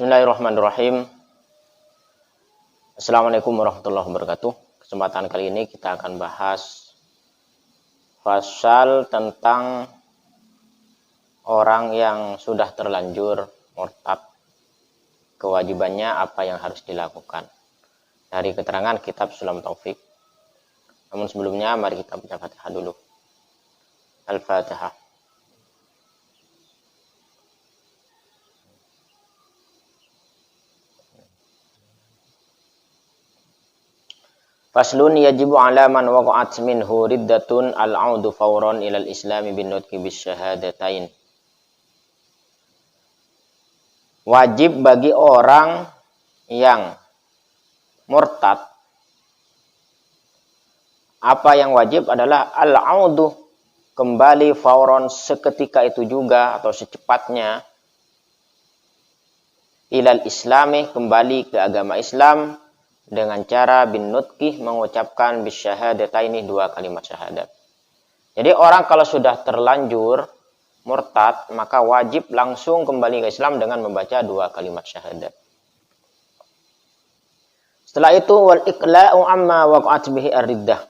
Bismillahirrahmanirrahim. Assalamualaikum warahmatullahi wabarakatuh. Kesempatan kali ini kita akan bahas pasal tentang orang yang sudah terlanjur murtad. Kewajibannya apa yang harus dilakukan. Dari keterangan kitab Sulam Taufik. Namun sebelumnya mari kita baca Fatihah dulu. Al-Fatihah. Faslun yajibu ala man waqa'at minhu riddatun al-'audu fawran ilal islami bin nutqi bisyahadatain. Wajib bagi orang yang murtad. Apa yang wajib adalah al-'audu, kembali fawran, seketika itu juga atau secepatnya, ilal islami, kembali ke agama Islam, dengan cara bin nutqi, mengucapkan bisyahadataini, dua kalimat syahadat. Jadi orang kalau sudah terlanjur murtad, maka wajib langsung kembali ke Islam dengan membaca dua kalimat syahadat. Setelah itu wal iqla'u amma waqa'at bihi ar-riddah.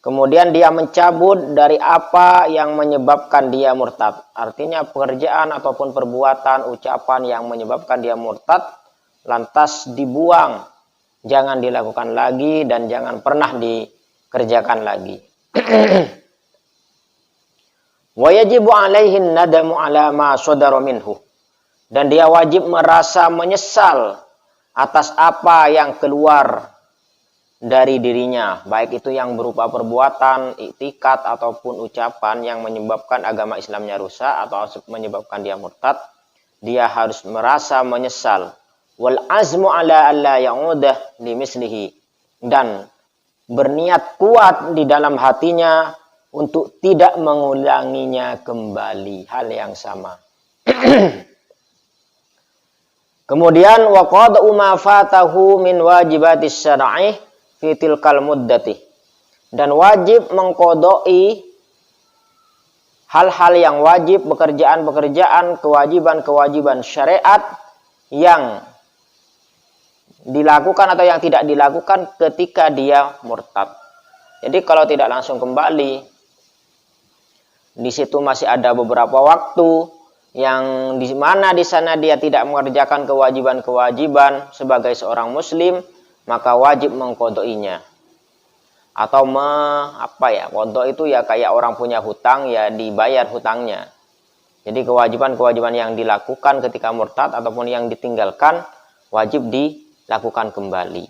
Kemudian dia mencabut dari apa yang menyebabkan dia murtad. Artinya pekerjaan ataupun perbuatan, ucapan yang menyebabkan dia murtad, lantas dibuang, jangan dilakukan lagi dan jangan pernah dikerjakan lagi. Wa yajibu alaihin nadamu ala ma sadara minhu, dan dia wajib merasa menyesal atas apa yang keluar dari dirinya, baik itu yang berupa perbuatan, iktikad ataupun ucapan yang menyebabkan agama Islamnya rusak atau menyebabkan dia murtad. Dia harus merasa menyesal. Wal azmu ala alla ya'udah limislihi, dan berniat kuat di dalam hatinya untuk tidak mengulanginya kembali hal yang sama. Kemudian wa qada'u ma fatahu min wajibatis syar'i fi tilkal muddati, dan wajib mengqada'i hal-hal yang wajib, pekerjaan-pekerjaan, kewajiban-kewajiban syariat yang dilakukan atau yang tidak dilakukan ketika dia murtad. Jadi kalau tidak langsung kembali, di situ masih ada beberapa waktu yang di mana di sana dia tidak mengerjakan kewajiban-kewajiban sebagai seorang muslim, maka wajib mengqadainya. Atau qada itu ya kayak orang punya hutang, ya dibayar hutangnya. Jadi kewajiban-kewajiban yang dilakukan ketika murtad ataupun yang ditinggalkan wajib dilakukan kembali.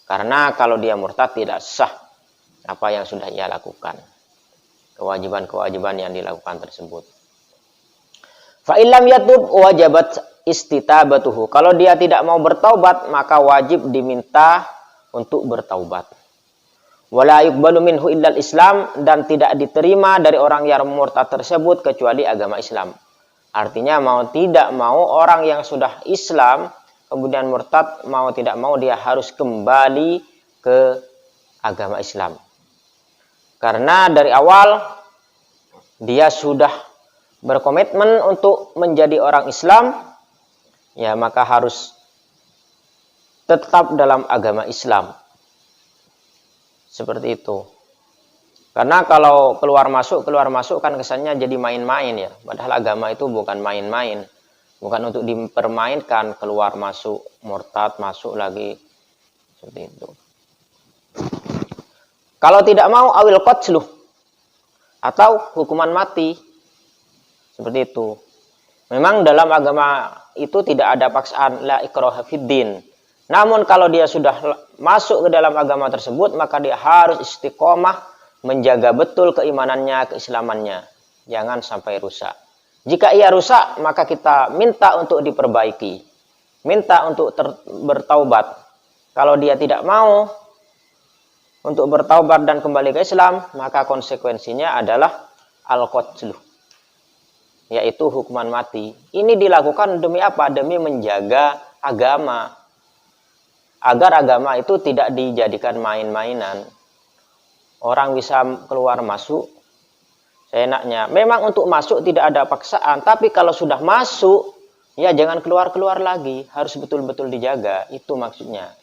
Karena kalau dia murtad tidak sah apa yang sudah ia lakukan. Kewajiban-kewajiban yang dilakukan tersebut. Fa illam yatub wajabat istitabatuhu. Kalau dia tidak mau bertaubat, maka wajib diminta untuk bertaubat. Wala yuqbalu minhu illal Islam, dan tidak diterima dari orang yang murtad tersebut kecuali agama Islam. Artinya mau tidak mau orang yang sudah Islam kemudian murtad, mau tidak mau dia harus kembali ke agama Islam. Karena dari awal dia sudah berkomitmen untuk menjadi orang Islam, ya maka harus tetap dalam agama Islam. Seperti itu. Karena kalau keluar masuk kan kesannya jadi main-main ya. Padahal agama itu bukan main-main. Bukan untuk dipermainkan, keluar masuk, murtad, masuk lagi. Seperti itu. Kalau tidak mau, awil qatluh, atau hukuman mati. Seperti itu. Memang dalam agama itu tidak ada paksaan, la ikraha fiddin. Namun kalau dia sudah masuk ke dalam agama tersebut, maka dia harus istiqomah, menjaga betul keimanannya, keislamannya. Jangan sampai rusak. Jika ia rusak, maka kita minta untuk diperbaiki. Minta untuk bertaubat. Kalau dia tidak mau untuk bertaubat dan kembali ke Islam, maka konsekuensinya adalah al-qatluh, yaitu hukuman mati. Ini dilakukan demi apa? Demi menjaga agama. Agar agama itu tidak dijadikan main-mainan. Orang bisa keluar masuk seenaknya. Memang untuk masuk tidak ada paksaan, tapi kalau sudah masuk ya jangan keluar-keluar lagi, harus betul-betul dijaga, itu maksudnya.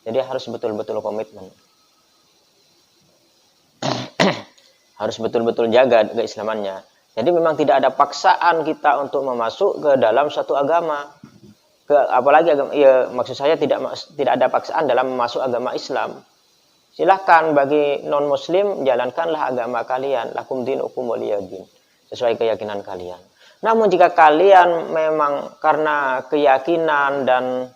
Jadi harus betul-betul komitmen. Harus betul-betul jaga keislamannya. Jadi memang tidak ada paksaan kita untuk memasuk ke dalam suatu agama. Apalagi agama, ya maksud saya tidak ada paksaan dalam masuk agama Islam. Silahkan bagi non muslim jalankanlah agama kalian, lakum dinukum waliyadin, sesuai keyakinan kalian. Namun jika kalian memang karena keyakinan dan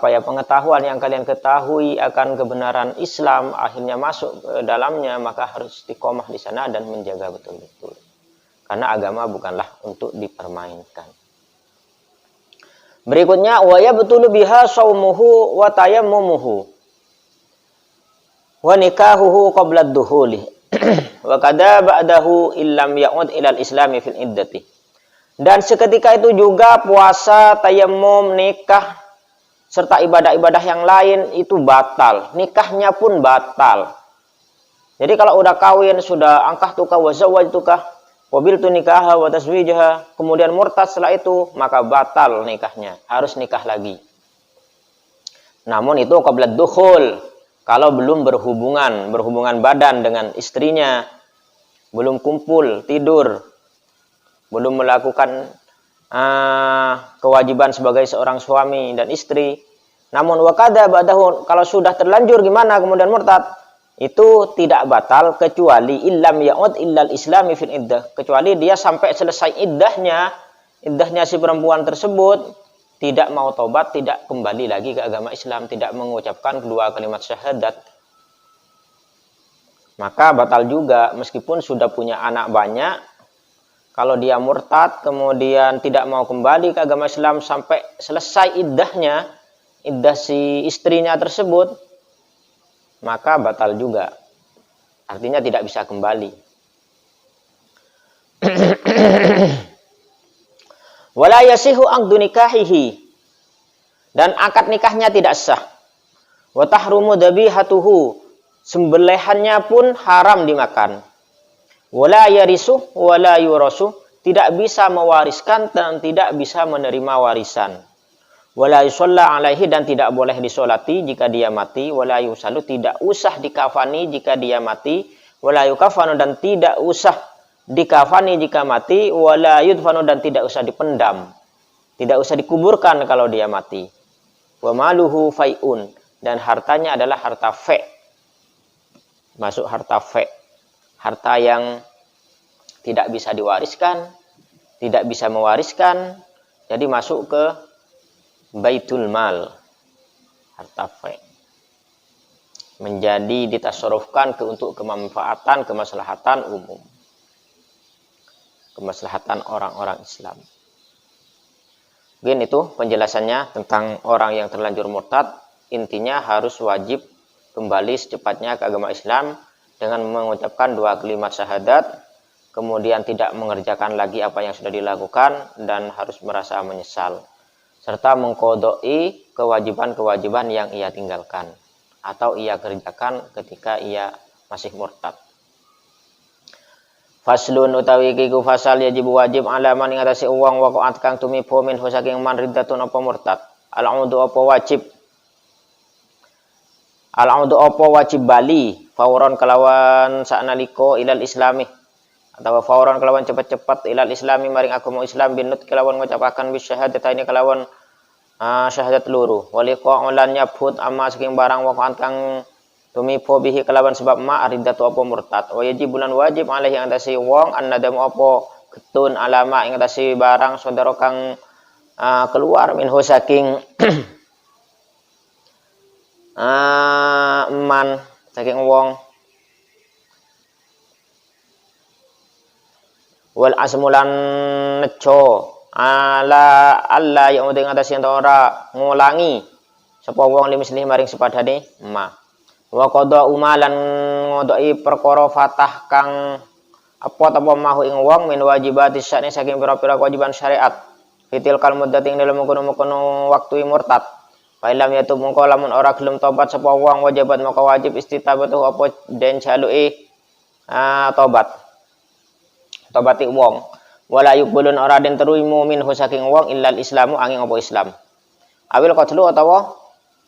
pengetahuan yang kalian ketahui akan kebenaran Islam akhirnya masuk ke dalamnya, maka harus istiqomah di sana dan menjaga betul-betul. Karena agama bukanlah untuk dipermainkan. Berikutnya wa yabtulu biha shaumuhu wa tayammumuhu wa nikahuhu qabla ad-duhuli wa kada ba'dahu illam ya'ud ilal islami fil iddati. Dan seketika itu juga puasa, tayammum, nikah serta ibadah-ibadah yang lain itu batal. Nikahnya pun batal. Jadi kalau udah kawin, sudah angkah tukah wa zawwajtuka wa biltu nikaha wa taswijaha, kemudian murtad setelah itu, maka batal nikahnya. Harus nikah lagi. Namun itu qabla dukhul, kalau belum berhubungan badan dengan istrinya, belum kumpul, tidur, belum melakukan kewajiban sebagai seorang suami dan istri. Namun wakada ba'dahu, kalau sudah terlanjur gimana kemudian murtad, itu tidak batal kecuali illam ya'ud illal islami fil iddah, kecuali dia sampai selesai iddahnya si perempuan tersebut tidak mau tobat, tidak kembali lagi ke agama Islam, tidak mengucapkan kedua kalimat syahadat, maka batal juga meskipun sudah punya anak banyak. Kalau dia murtad, kemudian tidak mau kembali ke agama Islam sampai selesai iddah si istrinya tersebut, maka batal juga. Artinya tidak bisa kembali. Wala yasihu aqdu nikahihi, dan akad nikahnya tidak sah. Wa tahrumu dhabihatuhu, sembelihannya pun haram dimakan. Wala yarisuh wala yurasu, tidak bisa mewariskan dan tidak bisa menerima warisan. Wala yusalla alaihi, dan tidak boleh disolati jika dia mati. Wala yusalu, tidak usah dikafani jika dia mati. Wala yukafanu, dan tidak usah dikafani jika mati. Wala yudfanu, dan tidak usah dipendam, tidak usah dikuburkan kalau dia mati. Wa maluhu fai'un, dan hartanya adalah harta fe'. Masuk harta fe', harta yang tidak bisa diwariskan, tidak bisa mewariskan, jadi masuk ke baitul mal, harta fe', menjadi ditasarrufkan untuk kemanfaatan, kemaslahatan umum, kemaslahatan orang-orang Islam. Mungkin itu penjelasannya tentang orang yang terlanjur murtad. Intinya harus wajib kembali secepatnya ke agama Islam dengan mengucapkan dua kalimat syahadat, kemudian tidak mengerjakan lagi apa yang sudah dilakukan dan harus merasa menyesal, serta mengqodoi kewajiban-kewajiban yang ia tinggalkan atau ia kerjakan ketika ia masih murtad. Faslun utawi kiku fasal yajib wajib ala man ing atase wong waqa'at kang tumipo min saking man riddatun apa murtad. Al-audu apa wajib, al-audu apa wajib bali fauron kelawan saknaliko ilal islami, atau fauron kelawan cepat-cepat ilal islami maring agama Islam binut kelawan ngucapaken bis syahadataini kelawan syahadat luru, waliqa ulan nyabut amma saking barang waqa'at kang tumipo bihi kelawan sebab ma riddatu apa murtad. Wa yajibulan wajib alaihi ing atase wong annadamu apa getun alama ing atase barang saudara kang keluar minhu saking man saking wong, wal asmulan neco ala Allah yang udah atas yang ora ngulangi sapa wong limisli maring sepadane ma wa qada umalan ngodoi perkara fatah kang apa mahu ing wong min wajibati syar'i saking pira-pira kewajiban syariat fitil kal muddati ing dalem kono waktu murtad. Fa ilam yatub mongko lamun ora gelem tobat sapa wong wajibat maka wajib istitabatu apa den jaluke tobat tobati wong. wala yuqbalun ora den terima minhu saking wong illal islamu angin apa Islam. Awil qatlu utawa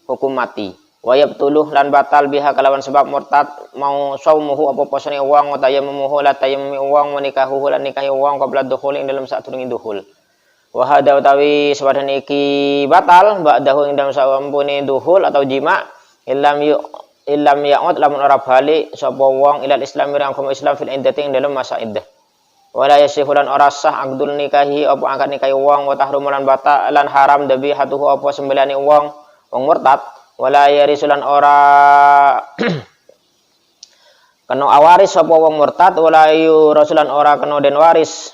hukum mati. Wa yabtuluh lan batal biha kalawan sebab murtad mau saumuhu apa posane wong wa tayammuhu la tayammumi wong wa nikahuhu lan nikahi wong qabla dukhul ing dalem sadurunge dukhul. Wa hadza utawi sepadan iki batal ba'dahu ing dalem sampune dukhul atau jima illam ya'ud lamun ora balik sapa wong ilal islam mirang agama Islam fil iddati ing dalem masa iddah. Wala yasihu lan ora sah akdul nikahi apa angkat nikahi wong wa tahrumu lan batal lan haram dhabihatuhu apa sembelihane wong murtad. Wala yarisulan ora kena awaris sapa wong murtad wala yurasulan ora kena den waris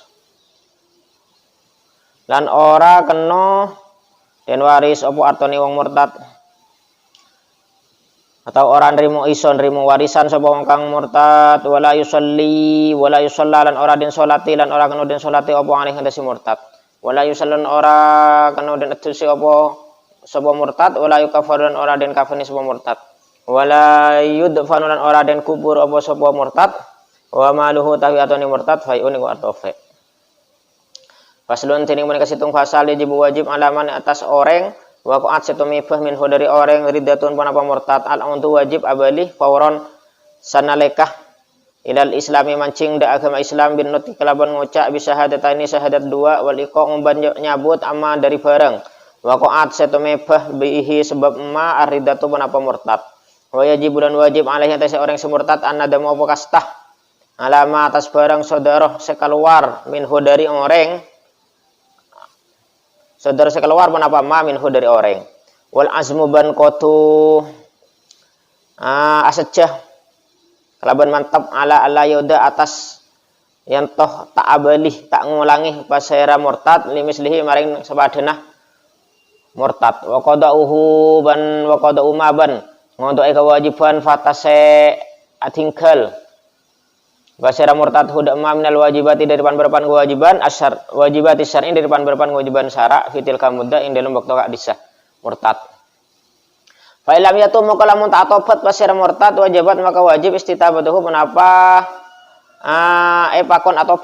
lan ora kena den waris apa artane wong murtad atau ora nrimo iso nrimo warisan sapa wong kang murtad wala yusalli wala yusalla lan ora den salati lan ora kena den salati apa alih ngendasi murtad wala yusallan ora kena den etusi apa sapa murtad wala yukafarun ora den kafani sapa murtad wala yudfanu lan ora den kubur apa sapa murtad wa maluhu tawi atone murtad fai'un wa atofe. Faslun tining menika situng fasal wajib alaman atas orang wa qa'at setumibah minhu dari orang riddatun panapa murtad al untuk wajib abali fauron sanalekah ilal islami mancing da agama Islam bin nuti kelaban ngucap bisa syahadatani syahadat dua wal iqa umban nyabut amma dari bareng waqa'at setumebah bihi sebab ma aridatu panapa murtad wa yajib dan wajib alaihi atas orang semurtad annadamu apa kastah alama atas barang saudara sekeluar minhu dari orang saudara sekeluar panapa ma minhu dari orang wal azmu ban qatu asajah kalaban mantap ala yuda atas yang toh tak abalih tak ngulangi pasera murtad limislihi maring sepadenah murtad wa qada'uhu ban wa qada'u ma ban ngondoke kewajiban fatase atinggal basira murtad huda ma minal wajibati dari pan-pan kewajiban asyar wajibati syar'i dari pan-pan kewajiban syara fitil kamudda ing dalem wektu kak disah murtad fa ilam yatum maka lamun tak tobat basira murtad wajibat maka wajib istitabatuhu menapa pakon atau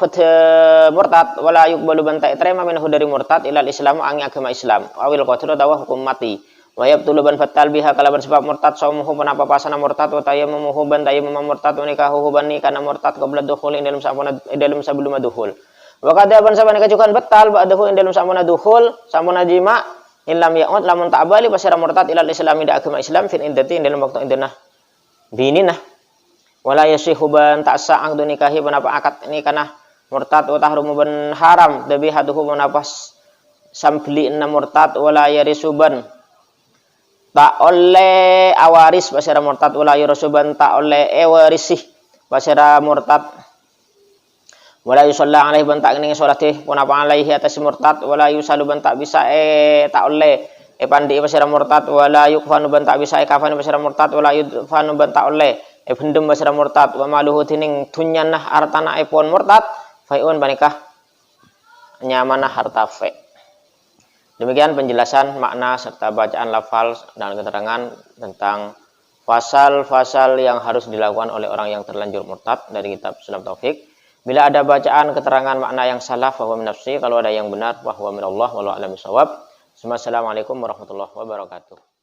murtad wala yuqbalu ban ta'trima minhu dari murtad ilal islamu angi agama Islam awil qatlu tawa hukum mati wa yabtulu ban fatal biha kalaban sebab murtad saumuhu panapa pasana murtad wa tayammuhu ban tayammum murtad wa nikahuhu ban nikana murtad qabla dukhul ing dalem sebelum dukhul wa kada ban sabana kajukan batal ba'dahu ing dalem sabana dukhul sampun jima illam ya'ud lamun ta'bali pasira murtad ilal islami da agama Islam fil iddati ing dalem waktu indah bininah wala yasihu ban tak sah akdu nikahi panapa akad nikah murtad wa tahrumu ban haram dhabihatuhu panapa sambeli enam murtad wala yarisuban tak oleh awaris pasira murtad wala yarisuban tak oleh warisih pasira murtad wala yusalla alaihi ban tak ning salate panapa alaihi atas murtad wala yusalu ban tak bisa tak oleh pandi pasira murtad wala yukfanu ban tak bisa kafani pasira murtad wala yudfanu ban tak oleh pendem basara murtad wa maluhu tining tunyanah hartana epon murtad fai'un banikah nyamanah harta fe. Demikian penjelasan makna serta bacaan lafal dan keterangan tentang fasal-fasal yang harus dilakukan oleh orang yang terlanjur murtad dari kitab Sulam Taufik. Bila ada bacaan keterangan makna yang salah fahuwa min nafsi, kalau ada yang benar fahuwa min Allah wallahu a'lam bishawab. Assalamualaikum warahmatullahi wabarakatuh.